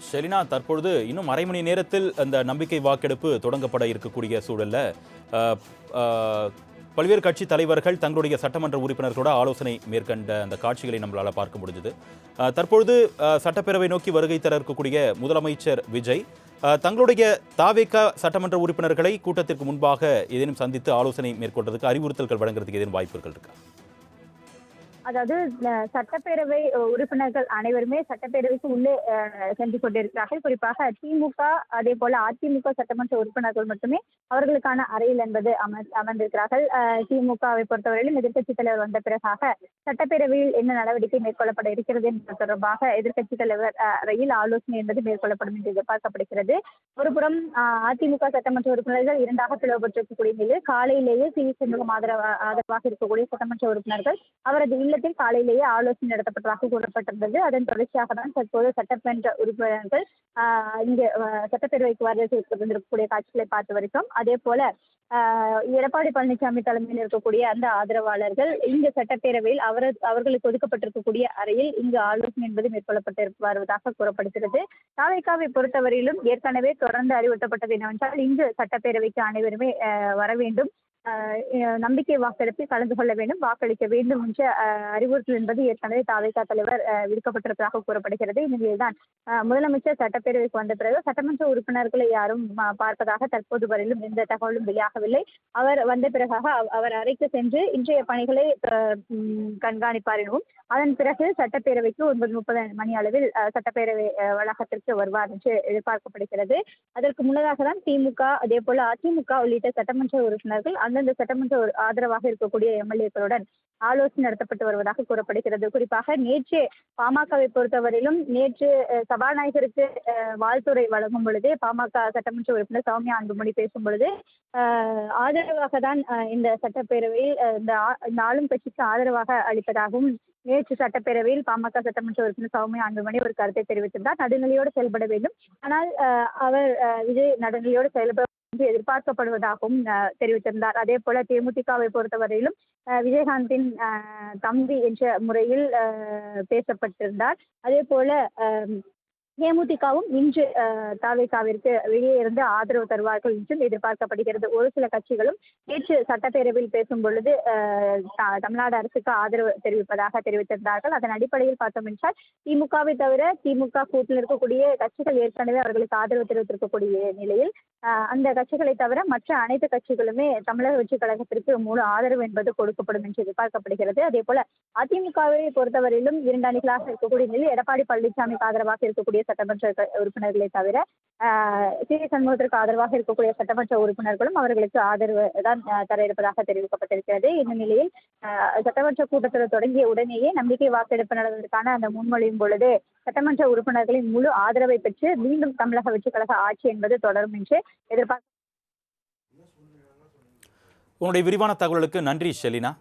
ஷெலினா, தற்பொழுது இன்னும் அரை மணி நேரத்தில் அந்த நம்பிக்கை வாக்கெடுப்பு தொடங்கப்பட இருக்கக்கூடிய சூழல்ல அஹ், அஹ், பல்வேறு கட்சி தலைவர்கள் தங்களுடைய சட்டமன்ற உறுப்பினர்களோட ஆலோசனை மேற்கண்ட அந்த காட்சிகளை நம்மளால பார்க்க முடிஞ்சது. தற்பொழுது சட்டப்பேரவை நோக்கி வருகை தர இருக்கக்கூடிய முதலமைச்சர் விஜய் தங்களுடைய தாவேகா சட்டமன்ற உறுப்பினர்களை கூட்டத்திற்கு முன்பாக ஏதேனும் சந்தித்து ஆலோசனை மேற்கொள்றதுக்கு அறிவுறுத்தல்கள் வழங்குறதுக்கு ஏதேனும் வாய்ப்புகள் இருக்கா? அதாவது சட்டப்பேரவை உறுப்பினர்கள் அனைவருமே சட்டப்பேரவைக்கு உள்ளே சென்று கொண்டிருக்கிறார்கள். குறிப்பாக திமுக அதே போல அதிமுக சட்டமன்ற உறுப்பினர்கள் மட்டுமே அவர்களுக்கான அறையில் என்பது அமர்ந்திருக்கிறார்கள். திமுகவை பொறுத்தவரையிலும் எதிர்க்கட்சித் தலைவர் வந்த பிறகாக சட்டப்பேரவையில் என்ன நடவடிக்கை மேற்கொள்ளப்பட இருக்கிறது என்பது தொடர்பாக எதிர்க்கட்சித் தலைவர் அறையில் ஆலோசனை என்பது மேற்கொள்ளப்படும் என்று எதிர்பார்க்கப்படுகிறது. ஒருபுறம் அதிமுக சட்டமன்ற உறுப்பினர்கள் இரண்டாக பிளவுபட்டிருக்கக்கூடிய நிலையில் காலையிலேயே சி வி சண்முகம் ஆதரவாக இருக்கக்கூடிய சட்டமன்ற உறுப்பினர்கள் அவரது இல்லத்தில் காலையிலேயே ஆலோசனை நடத்தப்பட்டதாக கூறப்பட்டிருந்தது. அதன் தொடர்ச்சியாக தான் தற்போது சட்டமன்ற உறுப்பினர்கள் இங்கு சட்டப்பேரவைக்கு வரக்கூடிய காட்சிகளை பார்த்து வருகிறோம். அதே போல எடப்பாடி பழனிசாமி தலைமையில் இருக்கக்கூடிய அந்த ஆதரவாளர்கள் இங்கு சட்டப்பேரவையில் அவர்களுக்கு ஒதுக்கப்பட்டிருக்கக்கூடிய அறையில் இங்கு ஆலோசனை என்பது மேற்கொள்ளப்பட்டு வருவதாக கூறப்படுகிறது. தாவேகாவை பொறுத்தவரையிலும் ஏற்கனவே தொடர்ந்து அறிவுறுத்தப்பட்டது என்னவென்றால் இங்கு சட்டப்பேரவைக்கு அனைவருமே வர வேண்டும், நம்பிக்கை வாக்கெடுப்பில் கலந்து கொள்ள வேண்டும், வாக்களிக்க வேண்டும் என்ற அறிவுறுத்தல் என்பது ஏற்கனவே தாவேகா தலைவர் விடுக்கப்பட்டிருப்பதாக கூறப்படுகிறது. இந்நிலையில்தான் முதலமைச்சர் சட்டப்பேரவைக்கு வந்த பிறகு சட்டமன்ற உறுப்பினர்களை யாரும் பார்ப்பதாக தற்போது வரையிலும் எந்த தகவலும் வெளியாகவில்லை. அவர் வந்த பிறகாக அவர் அறைக்கு சென்று இன்றைய பணிகளை கண்காணிப்பார் எனவும் அதன் பிறகு சட்டப்பேரவைக்கு 9:30 மணி அளவில் சட்டப்பேரவை வளாகத்திற்கு வருவார் என்று எதிர்பார்க்கப்படுகிறது. அதற்கு முன்னதாக தான் திமுக அதே போல அதிமுக உள்ளிட்ட சட்டமன்ற உறுப்பினர்கள் அந்தந்த சட்டமன்ற ஆதரவாக இருக்கக்கூடிய எம்எல்ஏக்களுடன் ஆலோசனை நடத்தப்பட்டு வருவதாக கூறப்படுகிறது. குறிப்பாக நேற்று பாமகவை பொறுத்தவரையிலும் நேற்று சபாநாயகருக்கு வாழ்த்துறை வழங்கும் பொழுது பாமக சட்டமன்ற உறுப்பினர் சௌமியா அன்புமணி பேசும் பொழுது ஆதரவாக தான் இந்த சட்டப்பேரவையில் இந்த ஆளும் கட்சிக்கு ஆதரவாக அளிப்பதாகவும் நேற்று சட்டப்பேரவையில் பாமக சட்டமன்ற உறுப்பினர் சௌமியா அன்புமணி ஒரு கருத்தை தெரிவித்திருந்தார். நடுநிலையோடு செயல்பட வேண்டும், ஆனால் அவர் விஜய் நடுநிலையோடு செயல்பட என்று எதிர்பார்க்கப்படுவதாகவும் தெரிவித்திருந்தார். அதே போல தேமுதிகவை பொறுத்தவரையிலும் விஜயகாந்தின் தம்பி என்ற முறையில் பேசப்பட்டிருந்தார். அதே போல தேமுதிகவும் இன்று தாவேகாவிற்கு வெளியே இருந்து ஆதரவு தருவார்கள் என்றும் எதிர்பார்க்கப்படுகிறது. ஒரு சில கட்சிகளும் நேற்று சட்டப்பேரவையில் பேசும் பொழுது தமிழ்நாடு அரசுக்கு ஆதரவு தெரிவிப்பதாக தெரிவித்திருந்தார்கள். அதன் அடிப்படையில் பார்த்தோம் என்றால் திமுகவை தவிர திமுக கூட்டில் இருக்கக்கூடிய கட்சிகள் ஏற்கனவே அவர்களுக்கு ஆதரவு தெரிவித்திருக்கக்கூடிய நிலையில் அந்த கட்சிகளை தவிர மற்ற அனைத்து கட்சிகளுமே தமிழக வெற்றி கழகத்திற்கு முழு ஆதரவு என்பது கொடுக்கப்படும் என்று எதிர்பார்க்கப்படுகிறது. அதே போல அதிமுகவை பொறுத்தவரையிலும் 2 அணிகளாக இருக்கக்கூடிய நிலையில் எடப்பாடி பழனிசாமிக்கு ஆதரவாக இருக்கக்கூடிய சட்டமன்ற உறுப்பினர்களை தவிர சி வி சண்முகத்திற்கு ஆதரவாக இருக்கக்கூடிய சட்டமன்ற உறுப்பினர்களும் அவர்களுக்கு ஆதரவு தான் தர இருப்பதாக தெரிவிக்கப்பட்டிருக்கிறது. இந்த நிலையில் சட்டமன்ற கூட்டத்தில் தொடங்கிய உடனேயே நம்பிக்கை வாக்கெடுப்பு நடவதற்கான அந்த முன்மொழியும் பொழுது சட்டமன்ற உறுப்பினர்களின் முழு ஆதரவை பெற்று மீண்டும் தமிழக வெற்றி கழக ஆட்சி என்பது தொடரும் என்று எதிர்பார்க்க. உங்களுடைய விரிவான தகவலுக்கு நன்றி ஷெலினா.